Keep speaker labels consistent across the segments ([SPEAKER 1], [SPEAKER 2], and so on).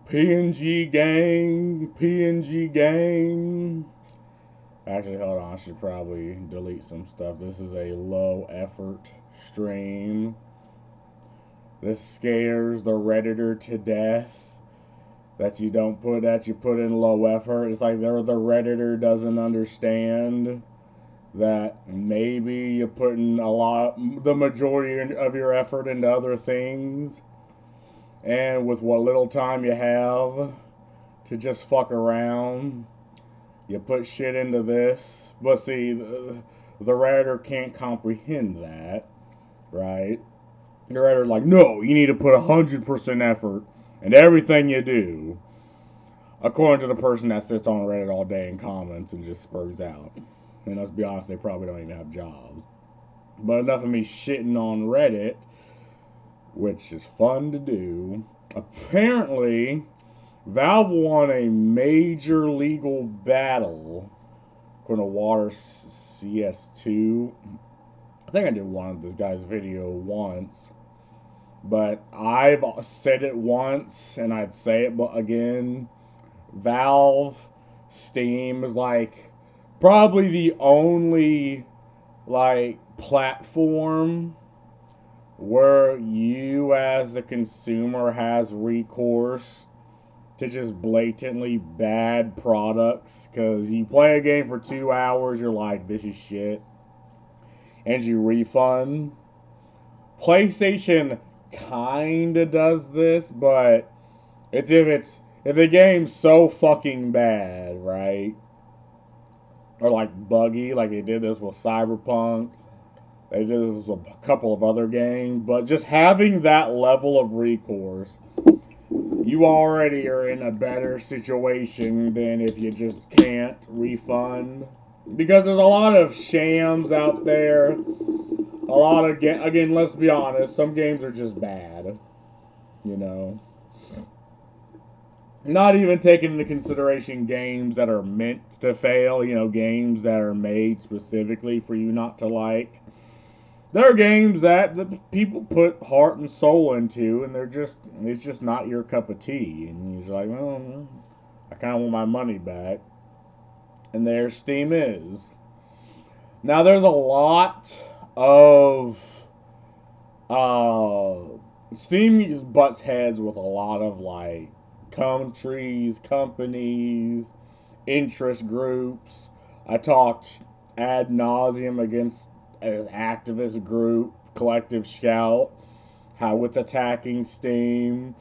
[SPEAKER 1] PNG gang, PNG gang. Actually, hold on. I should probably delete some stuff. This is a low effort stream. This scares the Redditor to death. That you put in low effort. It's like the Redditor doesn't understand that maybe you're putting the majority of your effort into other things. And with what little time you have to just fuck around, you put shit into this. But see, the Redditor can't comprehend that, right? The Redditor's like, no, you need to put 100% effort in everything you do. According to the person that sits on Reddit all day and comments and just spurs out. And let's be honest, they probably don't even have jobs. But enough of me shitting on Reddit, which is fun to do. Apparently, Valve won a major legal battle according to Water CS2. I think I did one of this guy's video once. But I've said it once, and I'd say it again. Valve, Steam is like probably the only like platform where you as the consumer has recourse to just blatantly bad products. Because you play a game for 2 hours, you're like, this is shit, and you refund. PlayStation kinda does this, but it's if the game's so fucking bad, right? Or like buggy, like they did this with Cyberpunk. They did this with a couple of other games, but just having that level of recourse, you already are in a better situation than if you just can't refund. Because there's a lot of shams out there. A lot of, again, let's be honest, some games are just bad. You know? Not even taking into consideration games that are meant to fail, you know, games that are made specifically for you not to like. There are games that the people put heart and soul into, and it's just not your cup of tea. And you're like, well, I kind of want my money back. And there Steam is. Now, there's a lot of Steam butts heads with a lot of like countries, companies, interest groups. I talked ad nauseum against as activist group Collective Shout, how it's attacking Steam.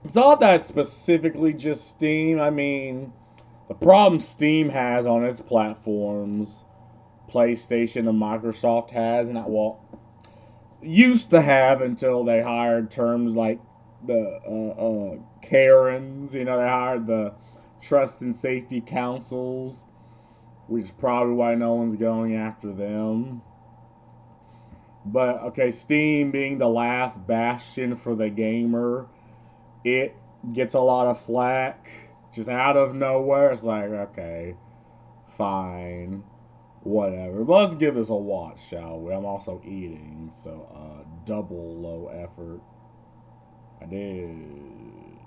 [SPEAKER 1] It's not that specifically just Steam. I mean, the problem Steam has on its platforms, PlayStation and Microsoft has, and that, well, used to have until they hired terms like the Karens, you know, they hired the Trust and Safety Councils, which is probably why no one's going after them. But, okay, Steam being the last bastion for the gamer, it gets a lot of flack just out of nowhere. It's like, okay, fine, whatever. But let's give this a watch, shall we? I'm also eating, so double low effort. I did.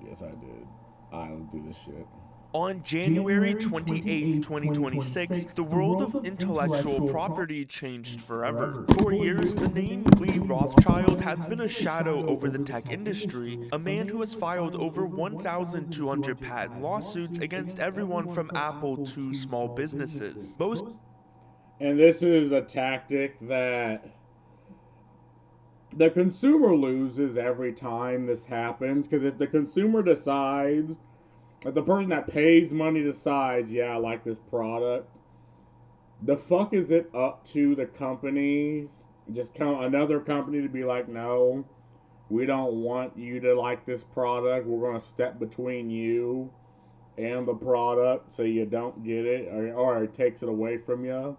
[SPEAKER 1] Yes, I did. Alright, let's do this shit.
[SPEAKER 2] On January 28, 2026, the world of intellectual property changed forever. For years, the name Lee Rothschild has been a shadow over the tech industry, a man who has filed over 1,200 patent lawsuits against everyone from Apple to small businesses.
[SPEAKER 1] And this is a tactic that the consumer loses every time this happens, because if the consumer decides, if the person that pays money decides, yeah, I like this product, the fuck is it up to the companies? Just another company to be like, no, we don't want you to like this product. We're going to step between you and the product so you don't get it, or it takes it away from you.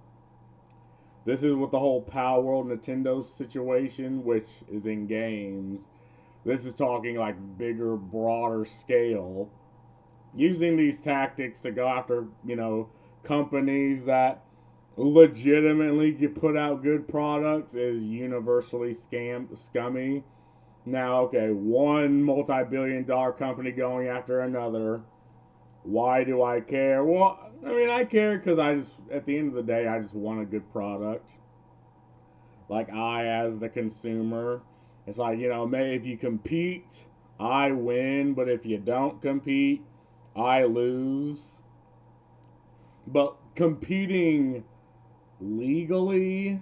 [SPEAKER 1] This is with the whole Power World Nintendo situation, which is in games. This is talking like bigger, broader scale. Using these tactics to go after, you know, companies that legitimately put out good products is universally scummy. Now, okay, one multi-billion-dollar company going after another. Why do I care? Well, I mean, I care because at the end of the day, I just want a good product. Like, as the consumer, it's like, maybe if you compete, I win, but if you don't compete, I lose. But competing legally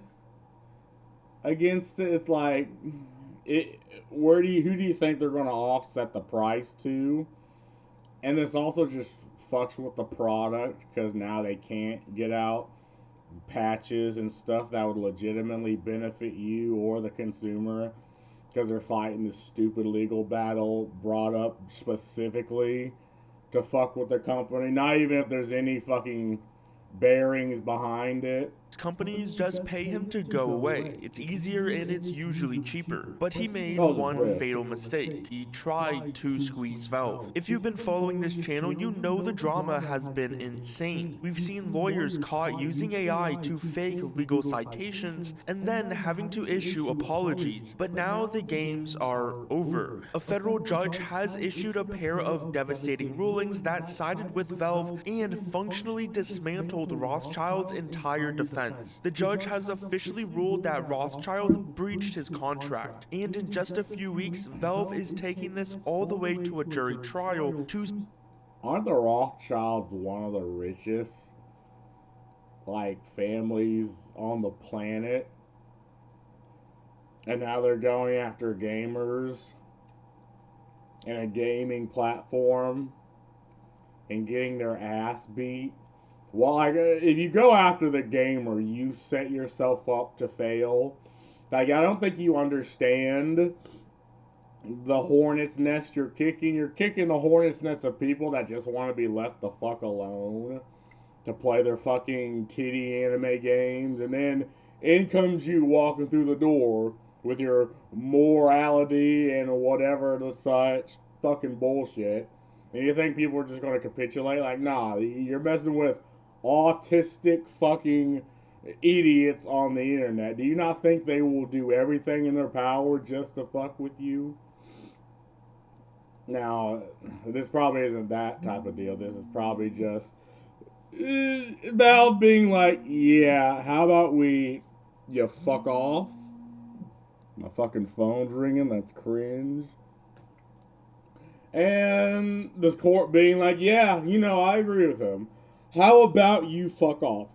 [SPEAKER 1] against it, it's like, who do you think they're going to offset the price to? And this also just fucks with the product because now they can't get out patches and stuff that would legitimately benefit you or the consumer because they're fighting this stupid legal battle brought up specifically to fuck with the company. Not even if there's any fucking bearings behind it.
[SPEAKER 2] Companies just pay him to go away. It's easier and it's usually cheaper. But he made
[SPEAKER 1] That was a
[SPEAKER 2] one
[SPEAKER 1] rip.
[SPEAKER 2] fatal mistake. He tried to squeeze Valve. If you've been following this channel, you know the drama has been insane. We've seen lawyers caught using AI to fake legal citations and then having to issue apologies. But now the games are over. A federal judge has issued a pair of devastating rulings that sided with Valve and functionally dismantled Rothschild's entire defense. The judge has officially ruled that Rothschild breached his contract, and in just a few weeks, Valve is taking this all the way to a jury trial to...
[SPEAKER 1] Aren't the Rothschilds one of the richest, families on the planet? And now they're going after gamers and a gaming platform and getting their ass beat. Well, if you go after the gamer, you set yourself up to fail. I don't think you understand the hornet's nest you're kicking. You're kicking the hornet's nest of people that just want to be left the fuck alone to play their fucking titty anime games. And then in comes you walking through the door with your morality and whatever the such fucking bullshit. And you think people are just going to capitulate? Nah, you're messing with autistic fucking idiots on the internet. Do you not think they will do everything in their power just to fuck with you? Now, this probably isn't that type of deal. This is probably just Valve being like, yeah, how about you fuck off? My fucking phone's ringing. That's cringe. And the court being like, yeah, I agree with him. How about you fuck off?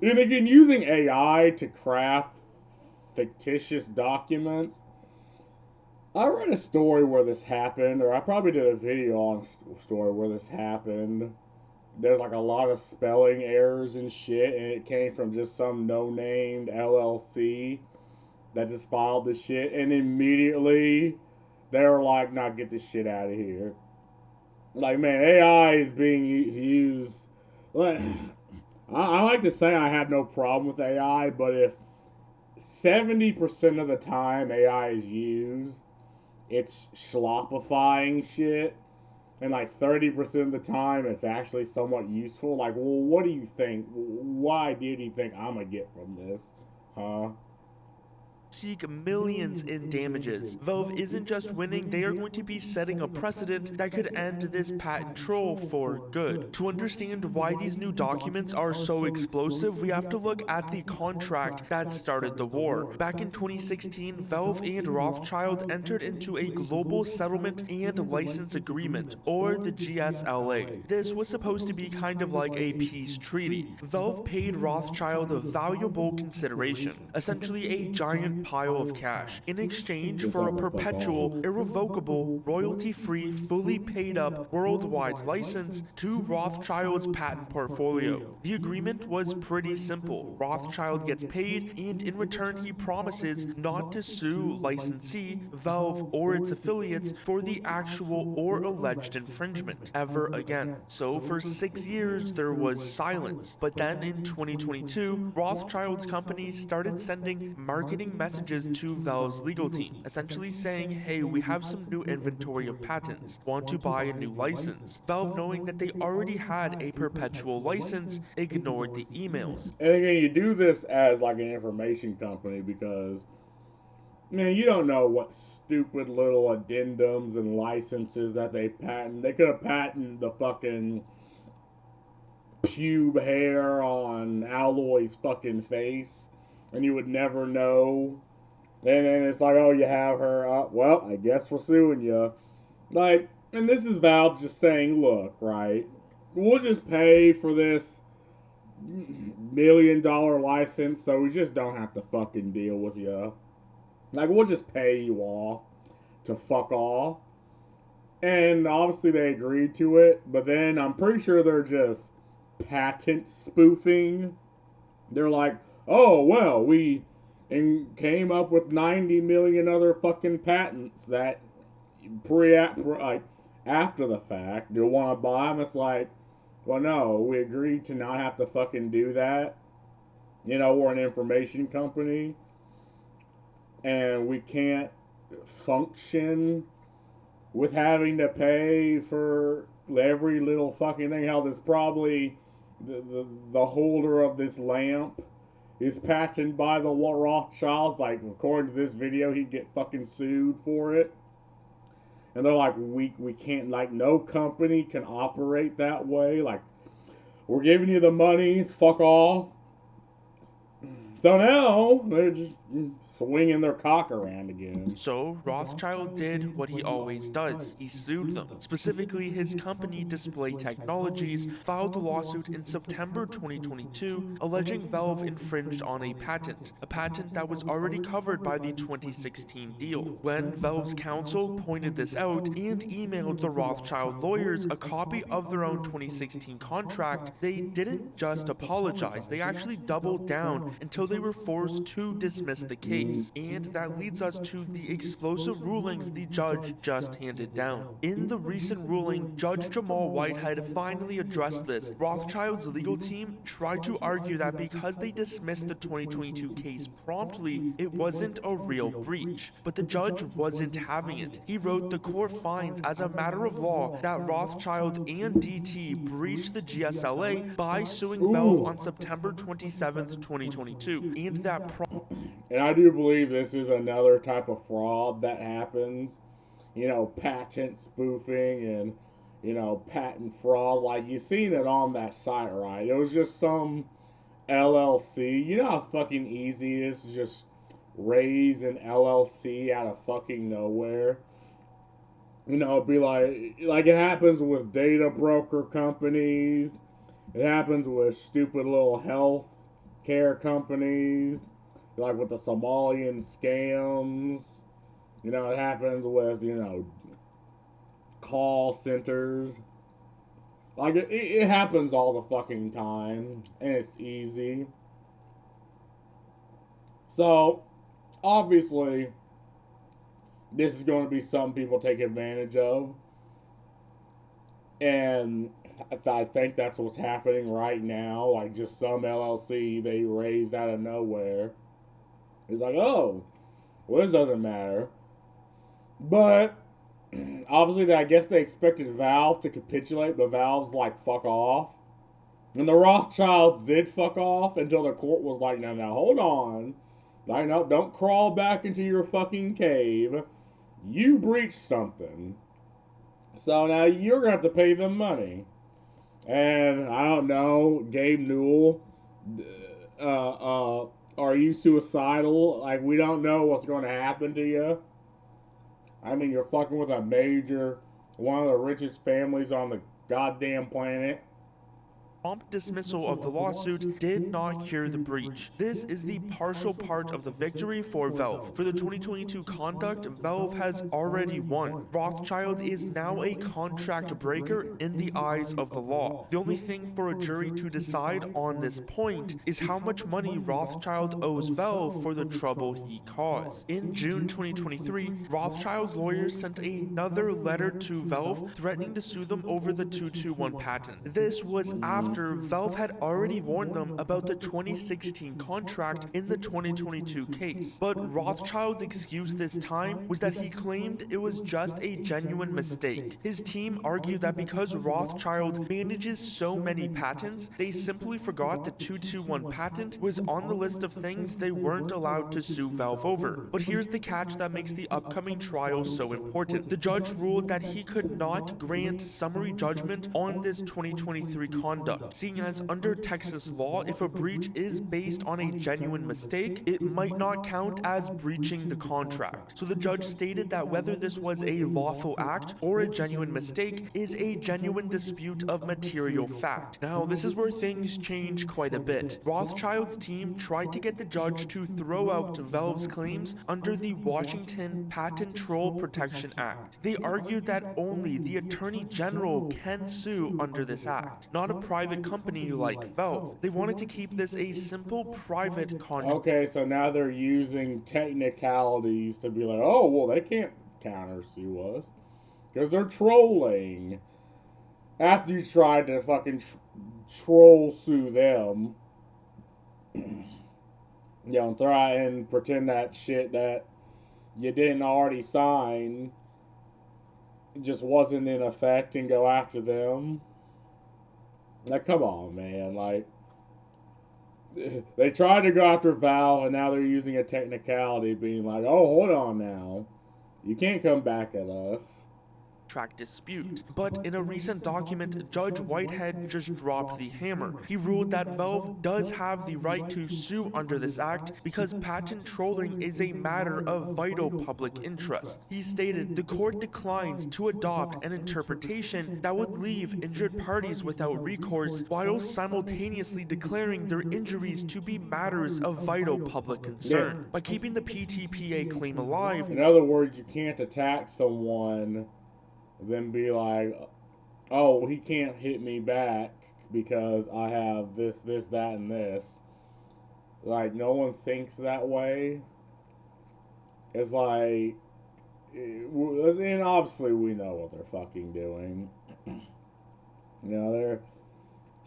[SPEAKER 1] And again, using AI to craft fictitious documents. I read a story where this happened, or I probably did a video on a story where this happened. There's a lot of spelling errors and shit, and it came from just some no-named LLC that just filed the shit, and immediately they were like, nah, get this shit out of here. Man, AI is being used. I like to say I have no problem with AI, but if 70% of the time AI is used, it's sloppifying shit, and 30% of the time it's actually somewhat useful. Well, what do you think? What idea do you think I'm gonna get from this? Huh?
[SPEAKER 2] Seek millions in damages. Valve isn't just winning, they are going to be setting a precedent that could end this patent troll for good. To understand why these new documents are so explosive, we have to look at the contract that started the war. Back in 2016, Valve and Rothschild entered into a global settlement and license agreement, or the GSLA. This was supposed to be kind of like a peace treaty. Valve paid Rothschild a valuable consideration, essentially a giant pile of cash, in exchange for a perpetual, irrevocable, royalty-free, fully paid-up, worldwide license to Rothschild's patent portfolio. The agreement was pretty simple. Rothschild gets paid, and in return he promises not to sue licensee, Valve, or its affiliates for the actual or alleged infringement ever again. So for 6 years there was silence, but then in 2022, Rothschild's company started sending marketing messages to Valve's legal team, essentially saying, hey, we have some new inventory of patents, want to buy a new license. Valve, knowing that they already had a perpetual license, ignored the emails.
[SPEAKER 1] And again, you do this as an information company because Man, you don't know what stupid little addendums and licenses that they patent. They could have patented the fucking pube hair on Alloy's fucking face, and you would never know. And then it's like, oh, you have her. Well, I guess we're suing you. Like, and this is Valve just saying, look, right, we'll just pay for this $1 million license so we just don't have to fucking deal with you. Like, we'll just pay you off to fuck off. And obviously they agreed to it, but then I'm pretty sure they're just patent spoofing. They're like, oh, well, we came up with 90 million other fucking patents that like after the fact, do you want to buy them? It's like, well, no, we agreed to not have to fucking do that. You know, we're an information company, and we can't function with having to pay for every little fucking thing. How this probably the holder of this lamp is patented by the Rothschilds. Like, according to this video, he'd get fucking sued for it. And they're like, we can't, like, no company can operate that way. Like, we're giving you the money, fuck off. So now they're just swinging their cock around again.
[SPEAKER 2] So Rothschild did what he always does. He sued them. Specifically, his company Display Technologies filed a lawsuit in September 2022 alleging Valve infringed on a patent that was already covered by the 2016 deal. When Valve's counsel pointed this out and emailed the Rothschild lawyers a copy of their own 2016 contract, they didn't just apologize. They actually doubled down until they were forced to dismiss the case. And that leads us to the explosive rulings the judge just handed down. In the recent ruling, Judge Jamal Whitehead finally addressed this. Rothschild's legal team tried to argue that because they dismissed the 2022 case promptly, it wasn't a real breach. But the judge wasn't having it. He wrote the court finds as a matter of law that Rothschild and DT breached the GSLA by suing Valve on September 27th, 2022. And
[SPEAKER 1] I do believe this is another type of fraud that happens. You know, patent spoofing and, you know, patent fraud. Like, you seen it on that site, right? It was just some LLC. You know how fucking easy it is to just raise an LLC out of fucking nowhere? You know, it'd be like it happens with data broker companies. It happens with stupid little health care companies, like with the Somalian scams. You know, it happens with, you know, call centers. Like, it happens all the fucking time, and it's easy. So, obviously, this is going to be something people take advantage of. And I think that's what's happening right now. Like, just some LLC they raised out of nowhere. It's like, oh, well, this doesn't matter. But obviously, I guess they expected Valve to capitulate, but Valve's like, fuck off. And the Rothschilds did fuck off until the court was like, no, hold on. Like, no, don't crawl back into your fucking cave. You breached something. So now you're going to have to pay them money. And I don't know, Gabe Newell, are you suicidal? Like, we don't know what's going to happen to you. I mean, you're fucking with a major, one of the richest families on the goddamn planet.
[SPEAKER 2] Prompt dismissal of the lawsuit did not cure the breach. This is the partial part of the victory for Valve. For the 2022 conduct, Valve has already won. Rothschild is now a contract breaker in the eyes of the law. The only thing for a jury to decide on this point is how much money Rothschild owes Valve for the trouble he caused. In June 2023, Rothschild's lawyers sent another letter to Valve threatening to sue them over the 221 patent. This was after after Valve had already warned them about the 2016 contract in the 2022 case. But Rothschild's excuse this time was that he claimed it was just a genuine mistake. His team argued that because Rothschild manages so many patents, they simply forgot the 221 patent was on the list of things they weren't allowed to sue Valve over. But here's the catch that makes the upcoming trial so important. The judge ruled that he could not grant summary judgment on this 2023 conduct, seeing as under Texas law, if a breach is based on a genuine mistake, it might not count as breaching the contract. So the judge stated that whether this was a lawful act or a genuine mistake is a genuine dispute of material fact. Now, this is where things change quite a bit. Rothschild's team tried to get the judge to throw out Valve's claims under the Washington Patent Troll Protection Act. They argued that only the Attorney General can sue under this act, not a private company like Valve. They wanted to keep this a simple private contract.
[SPEAKER 1] Okay, so now they're using technicalities to be like, oh, well, they can't countersue us because they're trolling. After you tried to fucking troll sue them, and try and pretend that shit that you didn't already sign just wasn't in effect and go after them. Like, come on, man. Like, they tried to go after Valve, and now they're using a technicality, being like, oh, hold on now. You can't come back at us.
[SPEAKER 2] Dispute. But in a recent document, Judge Whitehead just dropped the hammer. He ruled that Valve does have the right to sue under this act because patent trolling is a matter of vital public interest. He stated the court declines to adopt an interpretation that would leave injured parties without recourse while simultaneously declaring their injuries to be matters of vital public concern. By keeping the PTPA claim alive,
[SPEAKER 1] in other words, you can't attack someone then be like, oh, he can't hit me back because I have this, that, and this. Like, no one thinks that way. It's like, and obviously we know what they're fucking doing. They're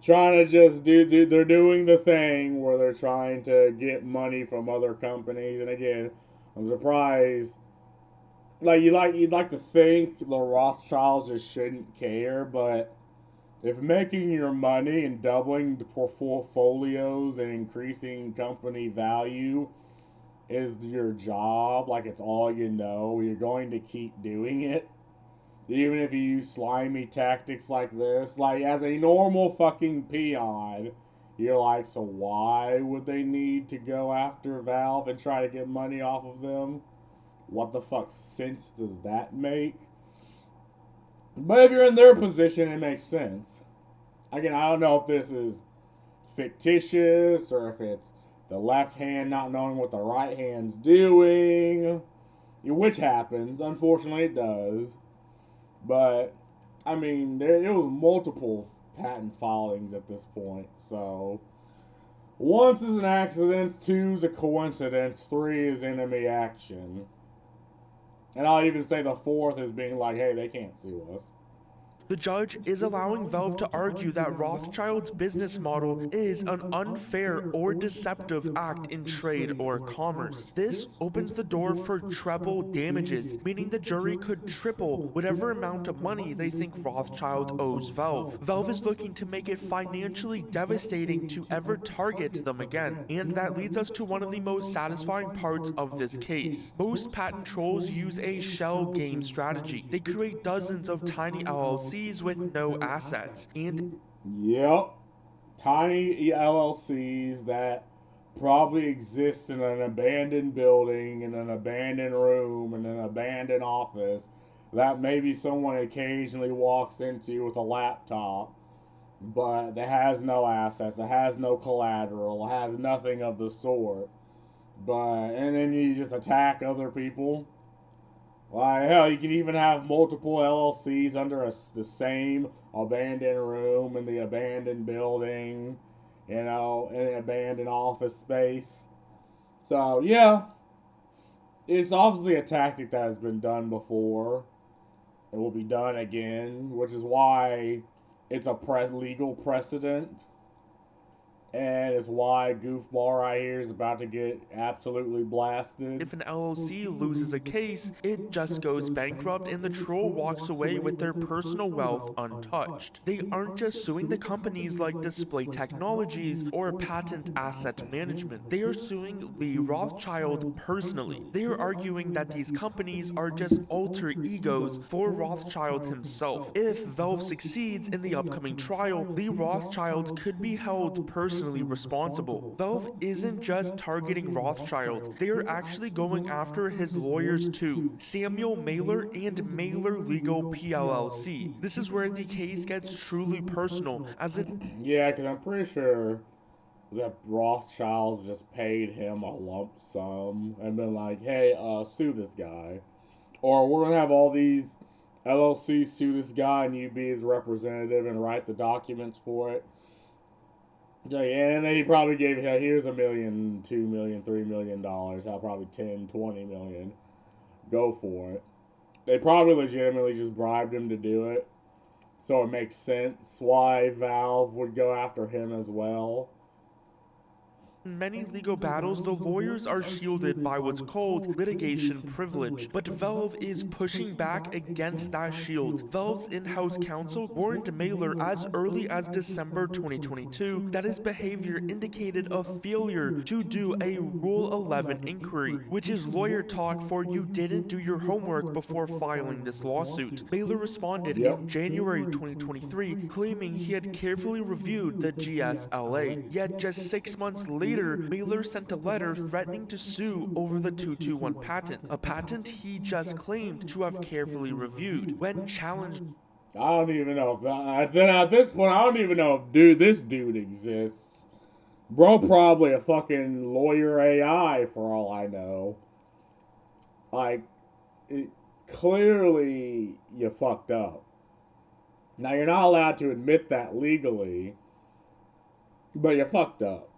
[SPEAKER 1] trying to just they're doing the thing where they're trying to get money from other companies. And again, I'm surprised. You'd like to think the Rothschilds just shouldn't care, but if making your money and doubling the portfolios and increasing company value is your job, like it's all you know, you're going to keep doing it, even if you use slimy tactics like this. Like, as a normal fucking peon, you're like, so why would they need to go after Valve and try to get money off of them? What the fuck sense does that make? But if you're in their position, it makes sense. Again, I don't know if this is fictitious or if it's the left hand not knowing what the right hand's doing, which happens. Unfortunately, it does. But, I mean, there was multiple patent filings at this point. So, 1 is an accident, 2 is a coincidence, 3 is enemy action. And I'll even say the 4th is being like, hey, they can't sue us.
[SPEAKER 2] The judge is allowing Valve to argue that Rothschild's business model is an unfair or deceptive act in trade or commerce. This opens the door for treble damages, meaning the jury could triple whatever amount of money they think Rothschild owes Valve. Valve is looking to make it financially devastating to ever target them again, and that leads us to one of the most satisfying parts of this case. Most patent trolls use a shell game strategy. They create dozens of tiny LLCs with no assets, and
[SPEAKER 1] tiny LLCs that probably exist in an abandoned building, in an abandoned room, in an abandoned office that maybe someone occasionally walks into with a laptop, but that has no assets, it has no collateral, it has nothing of the sort. And then you just attack other people. Like, hell, you can even have multiple LLCs under the same abandoned room in the abandoned building, in an abandoned office space. So, yeah, it's obviously a tactic that has been done before. It will be done again, which is why it's a legal precedent. And it's why Goofball right here is about to get absolutely blasted.
[SPEAKER 2] If an LLC loses a case, it just goes bankrupt and the troll walks away with their personal wealth untouched. They aren't just suing the companies like Display Technologies or Patent Asset Management. They are suing Lee Rothschild personally. They are arguing that these companies are just alter egos for Rothschild himself. If Valve succeeds in the upcoming trial, Lee Rothschild could be held personally responsible. Valve isn't just targeting Rothschild, they are actually going after his lawyers too, Samuel Mailer and Mailer Legal PLLC. This is where the case gets truly personal, as it...
[SPEAKER 1] Yeah, because I'm pretty sure that Rothschilds just paid him a lump sum and been like, hey, sue this guy. Or we're going to have all these LLCs sue this guy and you be his representative and write the documents for it. And then he probably gave, here's $1 million, $2 million, $3 million. How probably 10, 20 million. Go for it. They probably legitimately just bribed him to do it. So it makes sense why Valve would go after him as well.
[SPEAKER 2] In many legal battles, the lawyers are shielded by what's called litigation privilege, but Valve is pushing back against that shield. Valve's in-house counsel warned Mailer as early as December 2022 that his behavior indicated a failure to do a Rule 11 inquiry, which is lawyer talk for you didn't do your homework before filing this lawsuit. Mailer responded in January 2023, claiming he had carefully reviewed the GSLA, yet just 6 months later, Mailer sent a letter threatening to sue over the 221 patent, a patent he just claimed to have carefully reviewed. When challenged,
[SPEAKER 1] I don't even know if at this point, I don't even know if this dude exists. Bro, probably a fucking lawyer AI for all I know. Like, clearly you fucked up. Now, you're not allowed to admit that legally, but you fucked up.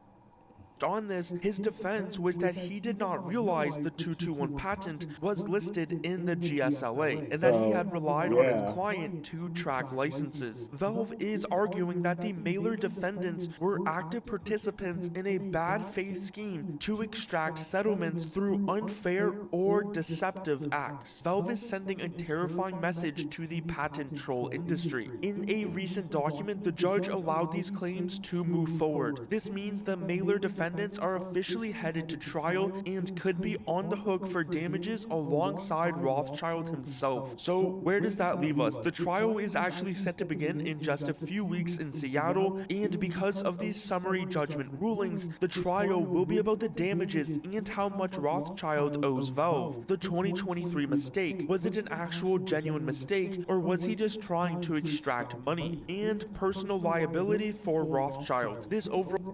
[SPEAKER 2] on this, his defense was that he did not realize the 221 patent was listed in the GSLA, and that he had relied on his client to track licenses. Valve is arguing that the Mailer defendants were active participants in a bad faith scheme to extract settlements through unfair or deceptive acts. Valve is sending a terrifying message to the patent troll industry. In a recent document, the judge allowed these claims to move forward. This means the Mailer defendants are officially headed to trial and could be on the hook for damages alongside Rothschild himself. So where does that leave us? The trial is actually set to begin in just a few weeks in Seattle, and because of these summary judgment rulings, the trial will be about the damages and how much Rothschild owes Valve. The 2023 mistake, was it an actual genuine mistake, or was he just trying to extract money? And personal liability for Rothschild.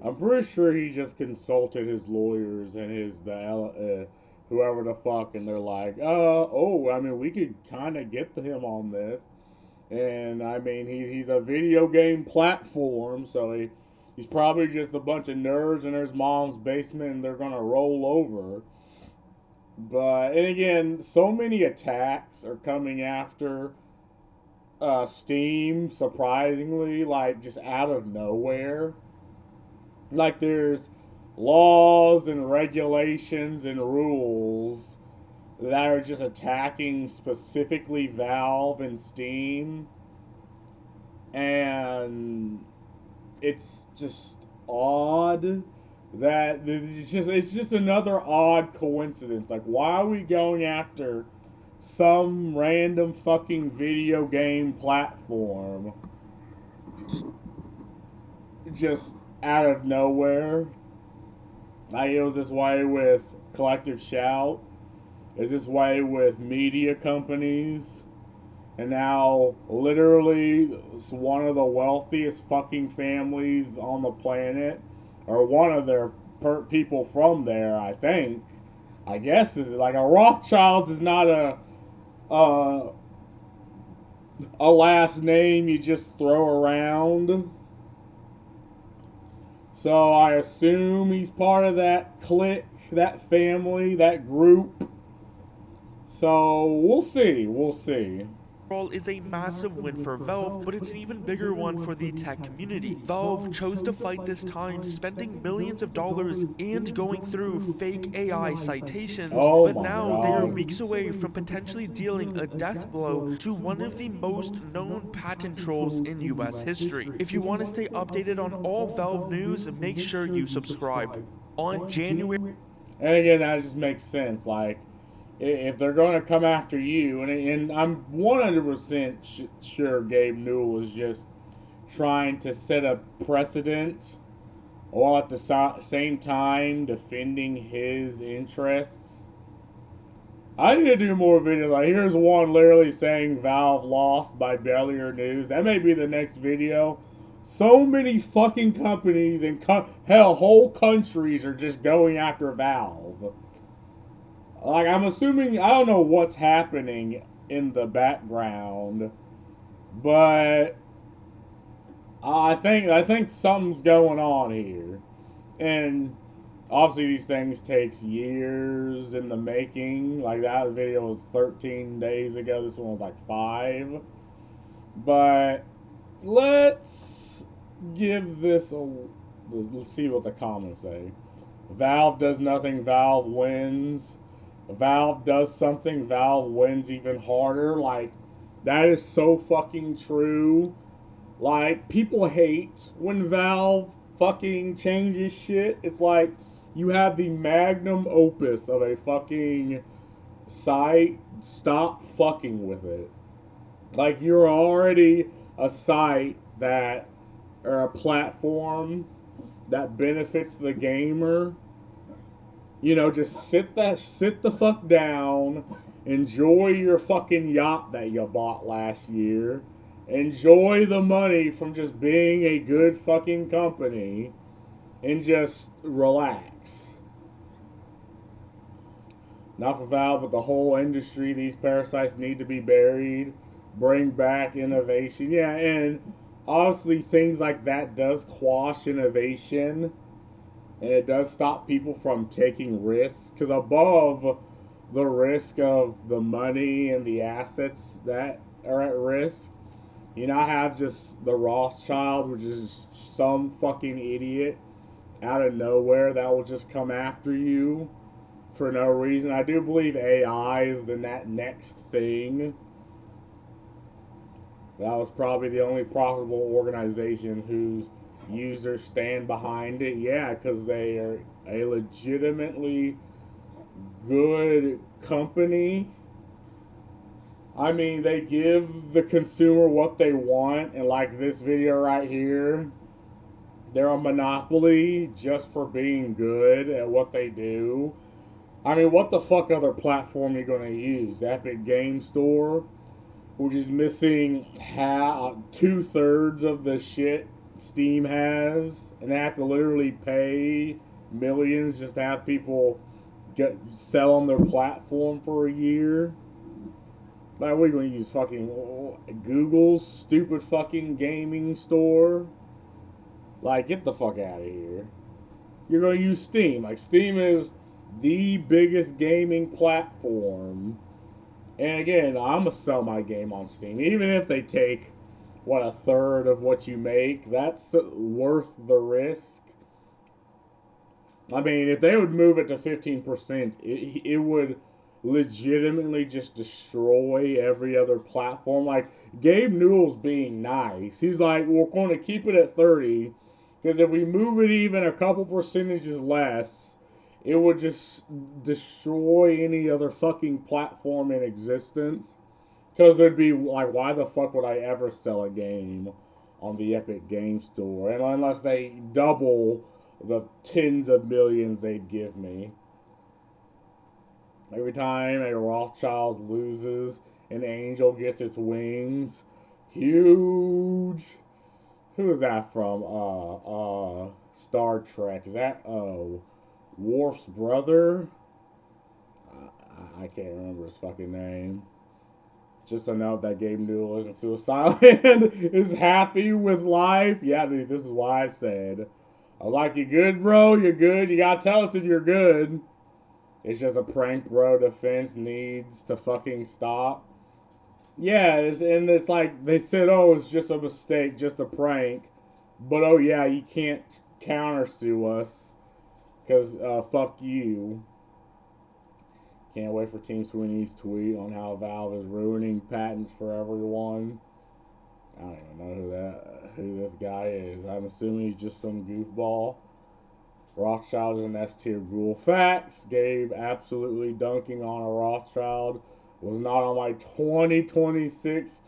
[SPEAKER 1] I'm pretty sure he just consulted his lawyers and whoever the fuck, and they're like, I mean, we could kind of get to him on this. And I mean, he's a video game platform, so he's probably just a bunch of nerds in his mom's basement and they're gonna roll over. But, and again, so many attacks are coming after Steam, surprisingly, like just out of nowhere. Like there's laws and regulations and rules that are just attacking specifically Valve and Steam. And it's just odd that it's just another odd coincidence. Like, why are we going after some random fucking video game platform just out of nowhere? Like, it was this way with Collective Shout. It's this way with media companies. And now, literally, it's one of the wealthiest fucking families on the planet, or one of their people from there, I think. I guess is like a Rothschilds is not a last name you just throw around. So I assume he's part of that clique, that family, that group. So we'll see.
[SPEAKER 2] is a massive win for Valve, but it's an even bigger one for the tech community. Valve chose to fight this time, spending millions of dollars and going through fake AI citations, but now they are weeks away from potentially dealing a death blow to one of the most known patent trolls in US history. If you want to stay updated on all Valve news, make sure you subscribe. On January...
[SPEAKER 1] And again, that just makes sense. Like, if they're going to come after you, and I'm 100% sure Gabe Newell is just trying to set a precedent while at the same time defending his interests. I need to do more videos. Like, here's one literally saying Valve lost by Bellier News. That may be the next video. So many fucking companies and hell, whole countries are just going after Valve. Like, I'm assuming, I don't know what's happening in the background, but I think something's going on here. And obviously these things takes years in the making. Like, that video was 13 days ago. This one was like 5. But let's give this let's see what the comments say. Valve does nothing, Valve wins. Valve does something, Valve wins even harder. Like, that is so fucking true. Like, people hate when Valve fucking changes shit. It's like you have the magnum opus of a fucking site. Stop fucking with it. Like, you're already a site that, or a platform that benefits the gamer. You know, just sit the fuck down, enjoy your fucking yacht that you bought last year, enjoy the money from just being a good fucking company, and just relax. Not for Valve, but the whole industry. These parasites need to be buried. Bring back innovation. Yeah, and obviously things like that does quash innovation. And it does stop people from taking risks. Because above the risk of the money and the assets that are at risk, you now have just the Rothschild, which is some fucking idiot out of nowhere that will just come after you for no reason. I do believe AI is the next thing. That was probably the only profitable organization whose users stand behind it. Yeah, because they are a legitimately good company. I mean, they give the consumer what they want, and like this video right here, they're a monopoly just for being good at what they do. I mean, what the fuck other platform are you going to use? Epic Game Store, which is missing 2/3 of the shit Steam has, and they have to literally pay millions just to have people sell on their platform for a year. Like, what are you going to use? Fucking Google's stupid fucking gaming store? Like, get the fuck out of here. You're going to use Steam. Like, Steam is the biggest gaming platform. And again, I'm going to sell my game on Steam. Even if they take, what, 1/3 of what you make, that's worth the risk. I mean, if they would move it to 15%, it would legitimately just destroy every other platform. Like, Gabe Newell's being nice. He's like, we're going to keep it at 30, because if we move it even a couple percentages less, it would just destroy any other fucking platform in existence. Because there'd be like, why the fuck would I ever sell a game on the Epic Game Store? And unless they double the tens of millions they'd give me. Every time a Rothschild loses, an angel gets its wings. Huge. Who is that from? Star Trek. Is that Worf's brother? I can't remember his fucking name. Just to know that Gabe Newell isn't suicidal and is happy with life. Yeah, dude, this is why I said, I was like, you good, bro? You're good. You gotta tell us if you're good. It's just a prank, bro. Defense needs to fucking stop. Yeah, and it's like they said, oh, it's just a mistake, just a prank. But oh yeah, you can't countersue us because fuck you. Can't wait for Team Sweeney's tweet on how Valve is ruining patents for everyone. I don't even know who this guy is. I'm assuming he's just some goofball. Rothschild is an S tier ghoul. Facts. Gabe absolutely dunking on a Rothschild. Was not on my 2026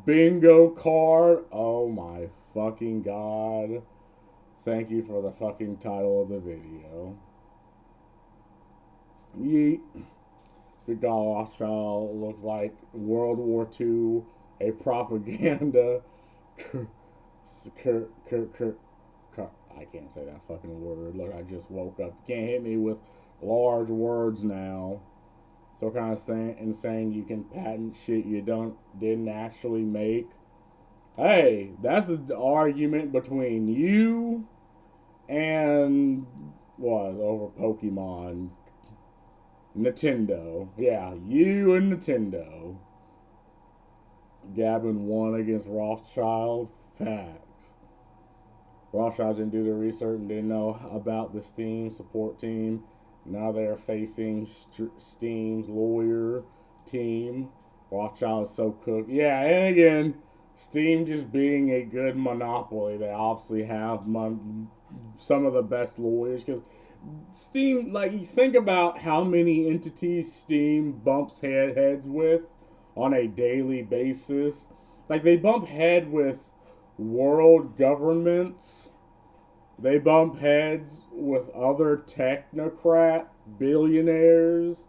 [SPEAKER 1] bingo card. Oh my fucking god. Thank you for the fucking title of the video. Yeet. Big dog Rothschild looks like World War II, a propaganda. I can't say that fucking word. Look, I just woke up. You can't hit me with large words now. So kind of saying you can patent shit you didn't actually make. Hey, that's the argument between you and over Pokemon. Nintendo. Yeah, you and Nintendo. Gavin won against Rothschild. Facts. Rothschild didn't do the research and didn't know about the Steam support team. Now they're facing Steam's lawyer team. Rothschild is so cooked. Yeah, and again, Steam just being a good monopoly. They obviously have some of the best lawyers because Steam, like, you think about how many entities Steam bumps heads with on a daily basis. Like, they bump head with world governments. They bump heads with other technocrat billionaires.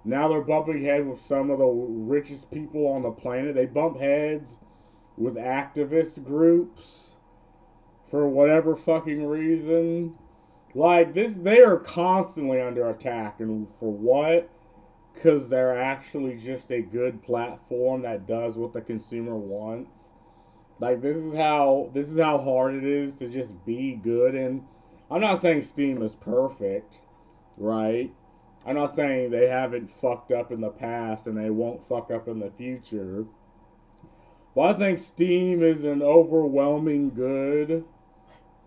[SPEAKER 1] Now they're bumping head with some of the richest people on the planet. They bump heads with activist groups for whatever fucking reason. Like, they are constantly under attack, and for what? Because they're actually just a good platform that does what the consumer wants. Like, this is how hard it is to just be good. And I'm not saying Steam is perfect, right? I'm not saying they haven't fucked up in the past and they won't fuck up in the future. But I think Steam is an overwhelming good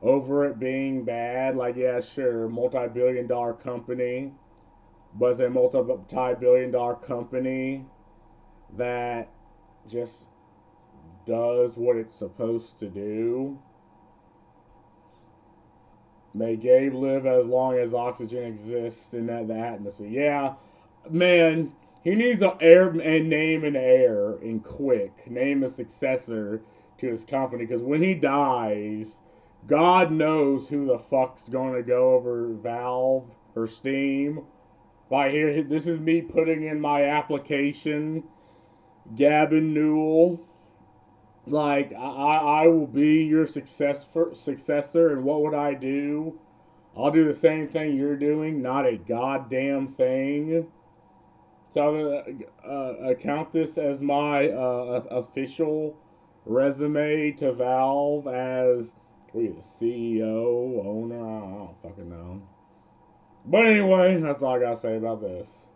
[SPEAKER 1] over it being bad. Like, yeah, sure, multi-billion-dollar company, but it's a multi-billion-dollar company that just does what it's supposed to do. May Gabe live as long as oxygen exists in the atmosphere. Yeah, man, he needs an air and name an heir and quick. Name a successor to his company, because when he dies, God knows who the fuck's gonna go over Valve or Steam. Right here, this is me putting in my application. Gabe Newell. Like, I will be your successor, and what would I do? I'll do the same thing you're doing, not a goddamn thing. So I count this as my official resume to Valve as the CEO, owner. I don't fucking know. But anyway, that's all I gotta say about this.